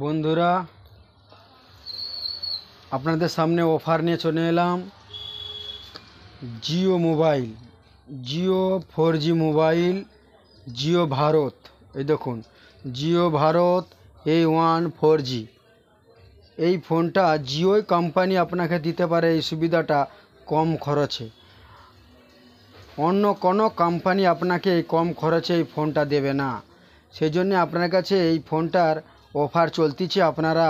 বন্ধুরা, আপনাদের সামনে অফার নিয়ে চলে এলাম। Jio mobile, Jio 4G mobile, Jio Bharat. এই দেখুন, জিও ভারত A1 4G। এই ফোনটা জিও কোম্পানি আপনাকে দিতে পারে এই সুবিধাটা কম খরচে। অন্য কোনো কোম্পানি আপনাকে এই কম খরচে এই ফোনটা দেবে না। সেই জন্যে আপনার কাছে এই ফোনটার অফার চলতিছে। আপনারা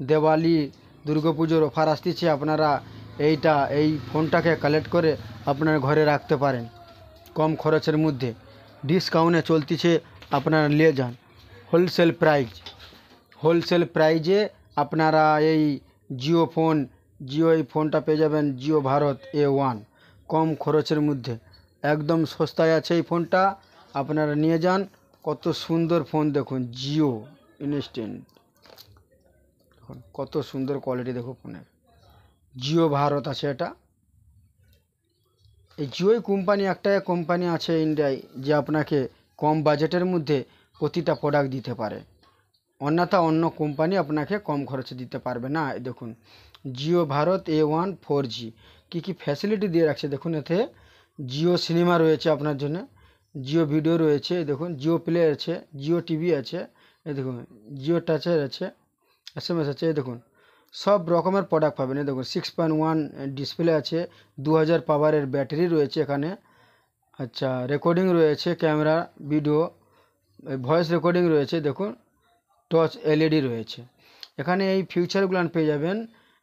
দিওয়ালি, দুর্গাপুজোর অফার আসতেছে। আপনারা এই ফোনটাকে কালেক্ট করে আপনার ঘরে রাখতে পারেন কম খরচের মধ্যে। ডিসকাউন্টে চলতিছে, আপনারা নিয়ে যান। হোলসেল প্রাইজে আপনারা এই জিও এই ফোনটা পেয়ে যাবেন। জিও ভারত A1 কম খরচের মধ্যে একদম সস্তায় আছে এই ফোনটা। আপনারা নিয়ে যান। কত সুন্দর ফোন দেখুন, জিও ইনস্ট্যান্ট। দেখুন কত সুন্দর কোয়ালিটি, দেখো ফোনের। জিও ভারত আছে এটা। এই জিও কোম্পানি একটাই কোম্পানি আছে ইন্ডিয়ায় যে আপনাকে কম বাজেটের মধ্যে প্রতিটা প্রোডাক্ট দিতে পারে। অন্যথা অন্য কোম্পানি আপনাকে কম খরচে দিতে পারবে না। এই দেখুন, জিও ভারত A1 4G কী ফ্যাসিলিটি দিয়ে রাখছে দেখুন। এতে জিও সিনেমা রয়েছে আপনার জন্য, জিও ভিডিও রয়েছে, দেখুন জিও প্লে আছে, জিও টিভি আছে, এই দেখুন জিও টাচের আছে, SMS আছে। এই দেখুন সব রকমের প্রোডাক্ট পাবেন। এই দেখুন 6.1 ডিসপ্লে আছে, 2000 পাওয়ারের ব্যাটারি রয়েছে এখানে। আচ্ছা, রেকর্ডিং রয়েছে, ক্যামেরা, ভিডিও, ভয়েস রেকর্ডিং রয়েছে। দেখুন টচ LED রয়েছে এখানে। এই ফিউচারগুলো পেয়ে যাবেন।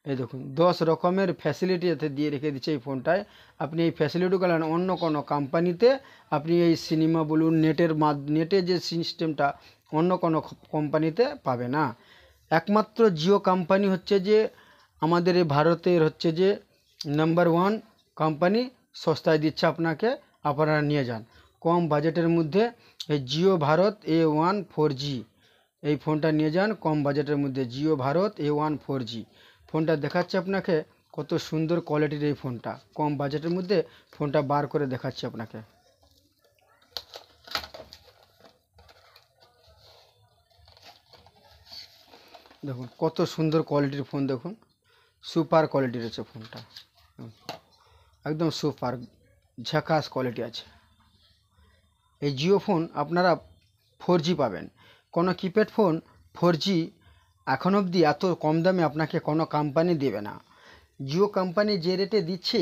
এই দেখুন 10 রকমের ফ্যাসিলিটি এতে দিয়ে রেখে দিচ্ছে এই ফোনটায়। আপনি এই ফ্যাসিলিটিগুলো অন্য কোনো কোম্পানিতে আপনি এই সিনেমা বলুন, নেটের যে সিস্টেমটা অন্য কোনো কোম্পানিতে পাবে না। একমাত্র জিও কোম্পানি হচ্ছে যে আমাদের এই ভারতের হচ্ছে যে নাম্বার 1 কোম্পানি। সস্তায় দিচ্ছে আপনাকে, আপনারা নিয়ে যান কম বাজেটের মধ্যে। এই জিও ভারত A1 4G এই ফোনটা নিয়ে যান কম বাজেটের মধ্যে। জিও ভারত A1 4G ফোনটা দেখাচ্ছে আপনাকে কত সুন্দর কোয়ালিটির এই ফোনটা। কম বাজেটের মধ্যে ফোনটা বার করে দেখাচ্ছে আপনাকে। দেখুন কত সুন্দর কোয়ালিটির ফোন। দেখুন সুপার কোয়ালিটির আছে ফোনটা, একদম সুপার ঝাকাস কোয়ালিটি আছে। এই জিও ফোন আপনারা 4G পাবেন। কোনো কিপ্যাড ফোন 4G এখন অবধি এত কম দামে আপনাকে কোনো কোম্পানি দেবে না। জিও কোম্পানি যে রেটে দিচ্ছে,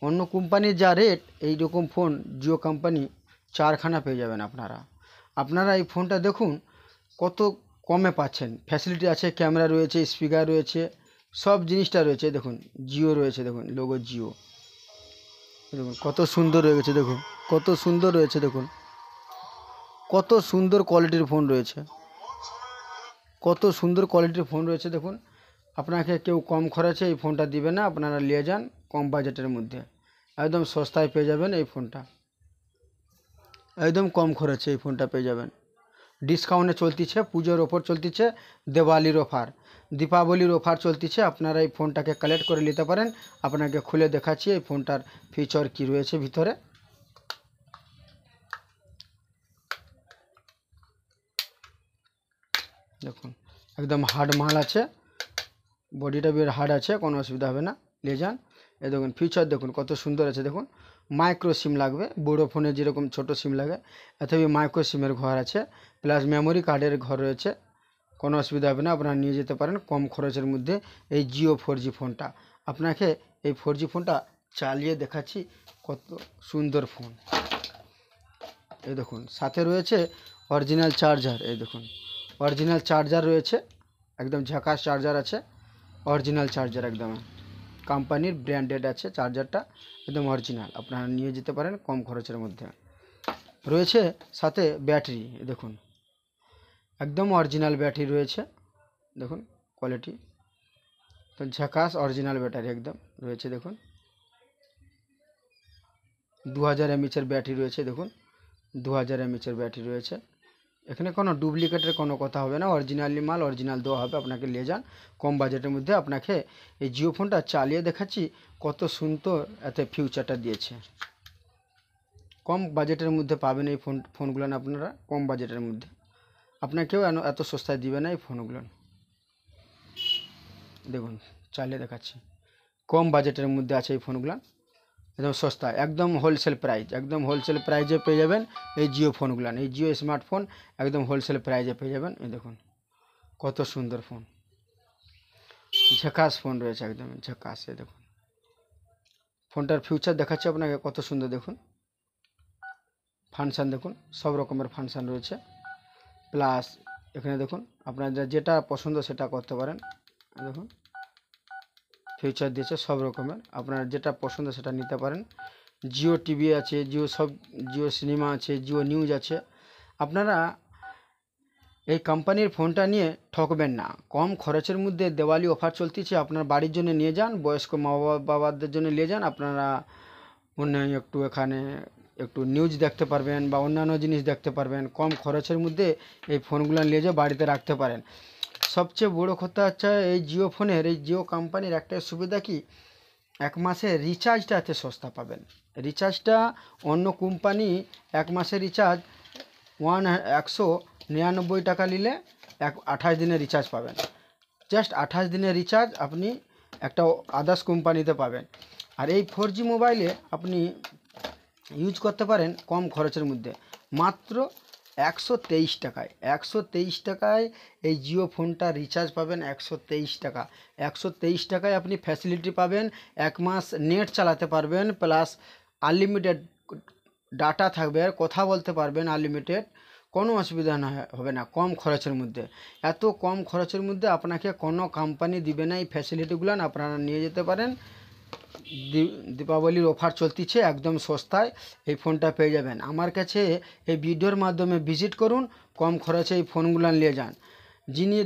অন্য কোম্পানির যা রেট, এই রকম ফোন জিও কোম্পানি 4খানা পেয়ে যাবেন আপনারা এই ফোনটা দেখুন কত কমে পাচ্ছেন। ফ্যাসিলিটি আছে, ক্যামেরা রয়েছে, স্পিকার রয়েছে, সব জিনিসটা রয়েছে। দেখুন জিও রয়েছে, দেখুন লোগো জিও। দেখুন কত সুন্দর হয়ে গেছে, দেখুন কত সুন্দর রয়েছে, দেখুন কত সুন্দর কোয়ালিটির ফোন রয়েছে, কত সুন্দর কোয়ালিটির ফোন রয়েছে। দেখুন আপনাকে কেউ কম খরচে এই ফোনটা দিবে না। আপনারা নিয়ে যান কম বাজেটের মধ্যে, একদম সস্তায় পেয়ে যাবেন এই ফোনটা। একদম কম খরচে এই ফোনটা পেয়ে যাবেন। ডিসকাউন্টে চলতিছে, পুজোর অফার চলতিছে, দিওয়ালির অফার, দীপাবলির অফার চলতিছে। আপনারা এই ফোনটাকে কালেক্ট করে নিতে পারেন। আপনাকে খুলে দেখাচ্ছি এই ফোনটার ফিচার কি রয়েছে ভিতরে। দেখুন একদম হার্ড মাল আছে, বডিটা বের হার্ড আছে, কোনো অসুবিধা হবে না, নিয়ে যান। এই দেখুন ফিচার দেখুন কত সুন্দর আছে। দেখুন মাইক্রো সিম লাগবে, বড় ফোনে যেরকম ছোট সিম লাগে, এতে মাইক্রো সিমের ঘর আছে, প্লাস মেমোরি কার্ডের ঘর রয়েছে। কোনো অসুবিধা হবে না, আপনারা নিয়ে যেতে পারেন কম খরচের মধ্যে এই জিও 4G ফোনটা। আপনাকে এই 4G ফোনটা চালিয়ে দেখাচ্ছি কত সুন্দর ফোন। এই দেখুন সাথে রয়েছে অরিজিনাল চার্জার। এই দেখুন অরিজিনাল চার্জার রয়েছে, একদম ঝাকাস চার্জার আছে, অরিজিনাল চার্জার একদম কোম্পানির ব্র্যান্ডেড আছে চার্জারটা, একদম অরিজিনাল। আপনারা নিয়ে যেতে পারেন কম খরচের মধ্যে। রয়েছে সাথে ব্যাটারি, দেখুন একদম অরিজিনাল ব্যাটারি রয়েছে। দেখুন কোয়ালিটি তো ঝাকাস, অরিজিনাল ব্যাটারি একদম রয়েছে। দেখুন 2000 mAh ব্যাটারি রয়েছে। দেখুন 2000 mAh ব্যাটারি রয়েছে। এখানে কোনো ডুপ্লিকেটের কোনো কথা হবে না, অরিজিনালি মাল অরিজিনাল দেওয়া হবে। আপনাকে নিয়ে যান কম বাজেটের মধ্যে। আপনাকে এই জিও ফোনটা চালিয়ে দেখাচ্ছি কত সুন্দর এতে ফিউচারটা দিয়েছে। কম বাজেটের মধ্যে পাবেন এই ফোনগুলো আপনারা কম বাজেটের মধ্যে। আপনাকেও এত সস্তায় দিবে না এই ফোনগুলো। দেখুন চালিয়ে দেখাচ্ছি, কম বাজেটের মধ্যে আছে এই ফোনগুলো, একদম সস্তা, একদম হোলসেল প্রাইস, একদম হোলসেল প্রাইজে পেয়ে যাবেন এই জিও ফোনগুলো, এই জিও স্মার্টফোন একদম হোলসেল প্রাইজে পেয়ে যাবেন। এই দেখুন কত সুন্দর ফোন, ঝাকাস ফোন রয়েছে, একদম ঝাকাস। এই দেখুন ফোনটার ফিউচার দেখাচ্ছি আপনাকে, কত সুন্দর দেখুন, ফাংশান দেখুন, সব রকমের ফাংশান রয়েছে, প্লাস এখানে দেখুন আপনার যেটা পছন্দ সেটা করতে পারেন। দেখুন ফিউচার দিয়েছে সব রকমের, আপনার যেটা পছন্দ সেটা নিতে পারেন। জিও টিভি আছে, জিও সিনেমা আছে, জিও নিউজ আছে। আপনারা এই কোম্পানির ফোনটা নিয়ে ঠকবেন না, কম খরচের মধ্যে দিওয়ালি অফার চলতেছে, আপনার বাড়ির জন্য নিয়ে যান, বয়স্ক মা বাবাদের জন্য নিয়ে যান, আপনারা অন্য একটু এখানে একটু নিউজ দেখতে পারবেন বা অন্যান্য জিনিস দেখতে পারবেন, কম খরচের মধ্যে এই ফোনগুলো নিয়ে যেয়ে বাড়িতে রাখতে পারেন। সবচেয়ে বড় কথা হচ্ছে এই জিও ফোনের, এই জিও কোম্পানির একটা সুবিধা কি, এক মাসে রিচার্জটা এতে সস্তা পাবেন। রিচার্জটা অন্য কোম্পানি এক মাসের রিচার্জ 199 টাকা নিলে 28 দিনের রিচার্জ পাবেন, জাস্ট 28 দিনের রিচার্জ আপনি একটা আদার্স কোম্পানিতে পাবেন। আর এই 4G মোবাইলে আপনি ইউজ করতে পারেন কম খরচের মধ্যে, মাত্র 123 টাকায়, 123 টাকায় এই জিও ফোনটা রিচার্জ পাবেন, 123 টাকা। 123 টাকায় আপনি ফ্যাসিলিটি পাবেন, এক মাস নেট চালাতে পারবেন, প্লাস আনলিমিটেড ডাটা থাকবে, কথা বলতে পারবেন আনলিমিটেড, কোনো অসুবিধা হবে না কম খরচের মধ্যে। এত কম খরচের মধ্যে আপনাকে কোনো কোম্পানি দিবে না এই ফ্যাসিলিটিগুলো, আপনারা নিয়ে যেতে পারেন। দীপাবলির অফার চলতেছে, একদম সস্তায় এই ফোনটা পেয়ে যাবেন। আমার কাছে এই ভিডিওর মাধ্যমে ভিজিট করুন, কম খরচে এই ফোনগুলো নিয়ে যান।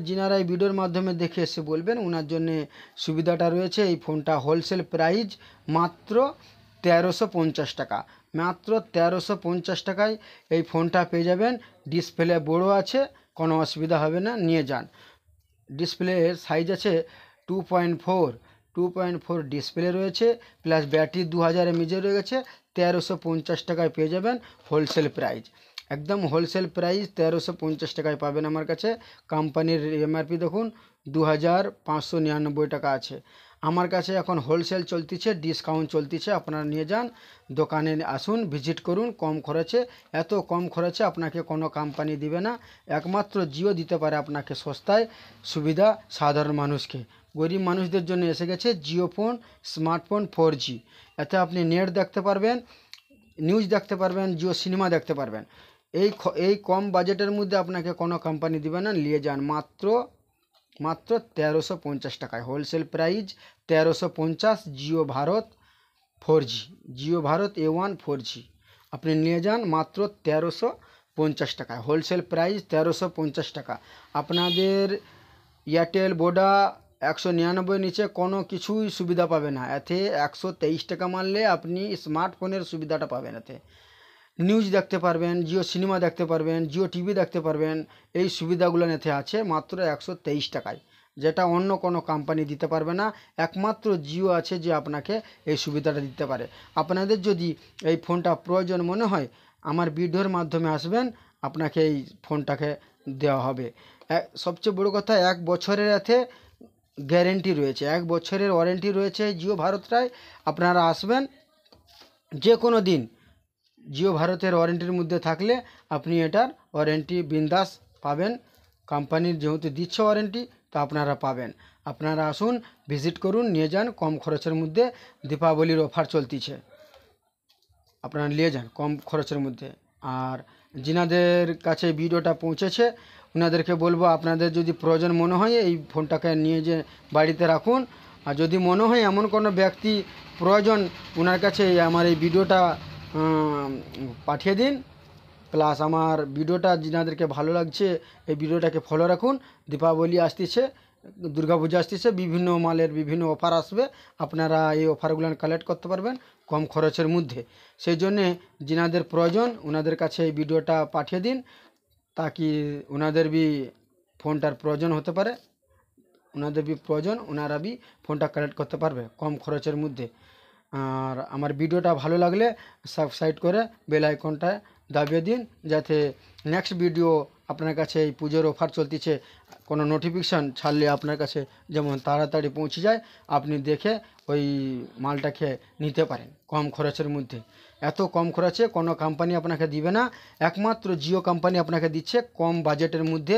যিনারা এই ভিডিওর মাধ্যমে দেখে এসে বলবেন, ওনার জন্যে সুবিধাটা রয়েছে, এই ফোনটা হোলসেল প্রাইস মাত্র 1350 টাকা, মাত্র 1350 টাকায় এই ফোনটা পেয়ে যাবেন। ডিসপ্লে বড় আছে, কোনো অসুবিধা হবে না, নিয়ে যান। ডিসপ্লের সাইজ আছে 2.4 ডিসপ্লে রয়েছে, প্লাস ব্যাটারি 2000 mAh রয়েছে। 1350 টাকায় পেয়ে যাবেন হোলসেল প্রাইস, একদম হোলসেল প্রাইস 1350 টাকায় পাবেন আমার কাছে। কোম্পানির এমআরপি দেখুন 2599 টাকা আছে, আমার কাছে এখন হোলসেল চলতেছে, ডিসকাউন্ট চলতেছে, আপনারা নিয়ে যান, দোকানে আসুন, ভিজিট করুন, কম খরচে। এত কম খরচে আপনাকে কোনো কোম্পানি দিবে না, একমাত্র জিও দিতে পারে আপনাকে সস্তায় সুবিধা সাধারণ মানুষকে। গরিব মানুষদের জন্য এসে গেছে জিও ফোন, স্মার্টফোন 4G, এতে আপনি নেট দেখতে পারবেন, নিউজ দেখতে পারবেন, জিও সিনেমা দেখতে পারবেন। এই কম বাজেটের মধ্যে আপনাকে কোনো কোম্পানি দিবে না, নিয়ে যান মাত্র 1350 টাকায়, wholesale price 1350। Jio Bharat 4G, Jio Bharat A1 4G আপনি নিয়ে যান মাত্র 1350 টাকায়, হোলসেল প্রাইস 1350 টাকা। আপনাদের এয়ারটেল, ভোডা 199 নিচে কোনো কিছুই সুবিধা পাবে না, এতে 123 টাকা মারলে আপনি স্মার্টফোনের সুবিধাটা পাবেন। এতে নিউজ দেখতে পারবেন, জিও সিনেমা দেখতে পারবেন, জিও টিভি দেখতে পারবেন, এই সুবিধাগুলো এতে আছে মাত্র 123 টাকায়, যেটা অন্য কোনো কোম্পানি দিতে পারবে না। একমাত্র জিও আছে যে আপনাকে এই সুবিধাটা দিতে পারে। আপনাদের যদি এই ফোনটা প্রয়োজন মনে হয়, আমার ভিডিওর মাধ্যমে আসবেন, আপনাকে এই ফোনটাকে দেওয়া হবে। সবচেয়ে বড় কথা, 1 বছরের এতে গ্যারেন্টি রয়েছে, 1 বছরের ওয়ারেন্টি রয়েছে জিও ভারতটায়। আপনারা আসবেন যে কোনো দিন, জিও ভারতের ওয়ারেন্টির মধ্যে থাকলে আপনি এটার ওয়ারেন্টি বিন্দাস পাবেন, কোম্পানির যেহেতু দিচ্ছে ওয়ারেন্টি, তা আপনারা পাবেন। আপনারা আসুন, ভিজিট করুন, নিয়ে যান, কম খরচের মধ্যে দীপাবলির অফার চলতেছে, আপনারা নিয়ে যান কম খরচের মধ্যে। আর যিনাদের কাছে ভিডিওটা পৌঁছেছে ওনাদেরকে বলবো, আপনাদের যদি প্রয়োজন মনে হয় এই ফোনটাকে নিয়ে যে বাড়িতে রাখুন। আর যদি মনে হয় এমন কোনো ব্যক্তি প্রয়োজন, ওনার কাছে আমার এই ভিডিওটা পাঠিয়ে দিন। প্লাস আমার ভিডিওটা যিনাদেরকে ভালো লাগছে এই ভিডিওটাকে ফলো রাখুন। দীপাবলি আসতেছে, দুর্গাপূজা আসতেছে, বিভিন্ন মালের বিভিন্ন অফার আসবে, আপনারা এই অফারগুলো কালেক্ট করতে পারবেন কম খরচের মধ্যে। সেই জন্যে যিনাদের প্রয়োজন ওনাদের কাছে এই ভিডিওটা পাঠিয়ে দিন, তাকি ওনাদের বি ফোনটার প্রয়োজন হতে পারে, ওনাদের বি প্রয়োজন, ওনারা বি ফোনটা কালেক্ট করতে পারবে কম খরচের মধ্যে। আর আমার ভিডিওটা ভালো লাগলে সাবস্ক্রাইব করে বেল আইকনটা দাবিয়ে দিন, যাতে নেক্সট ভিডিও আপনার কাছে এই পুজোর অফার চলতেছে কোনো নোটিফিকেশান ছাড়লে আপনার কাছে যেমন তাড়াতাড়ি পৌঁছে যায়, আপনি দেখে ওই মালটাকে নিতে পারেন কম খরচের মধ্যে। এত কম খরচে কোনো কোম্পানি আপনাকে দিবে না, একমাত্র জিও কোম্পানি আপনাকে দিচ্ছে কম বাজেটের মধ্যে।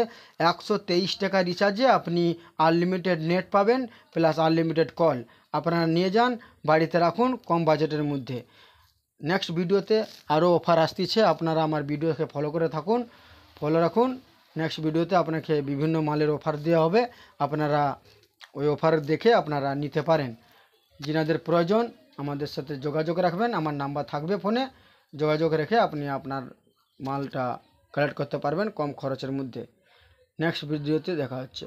123 টাকা রিচার্জে আপনি আনলিমিটেড নেট পাবেন প্লাস আনলিমিটেড কল। আপনারা নিয়ে যান, বাড়িতে রাখুন কম বাজেটের মধ্যে। নেক্সট ভিডিওতে আরও অফার আসতেছে, আপনারা আমার ভিডিওকে ফলো রাখুন। নেক্সট ভিডিওতে আপনাকে বিভিন্ন মালের অফার দেওয়া হবে, আপনারা ওই অফার দেখে আপনারা নিতে পারেন। যিনাদের প্রয়োজন আমাদের সাথে যোগাযোগ রাখবেন, আমার নাম্বার থাকবে ফোনে, যোগাযোগ রেখে আপনি আপনার মালটা কালেক্ট করতে পারবেন কম খরচের মধ্যে। নেক্সট ভিডিওতে দেখা হচ্ছে।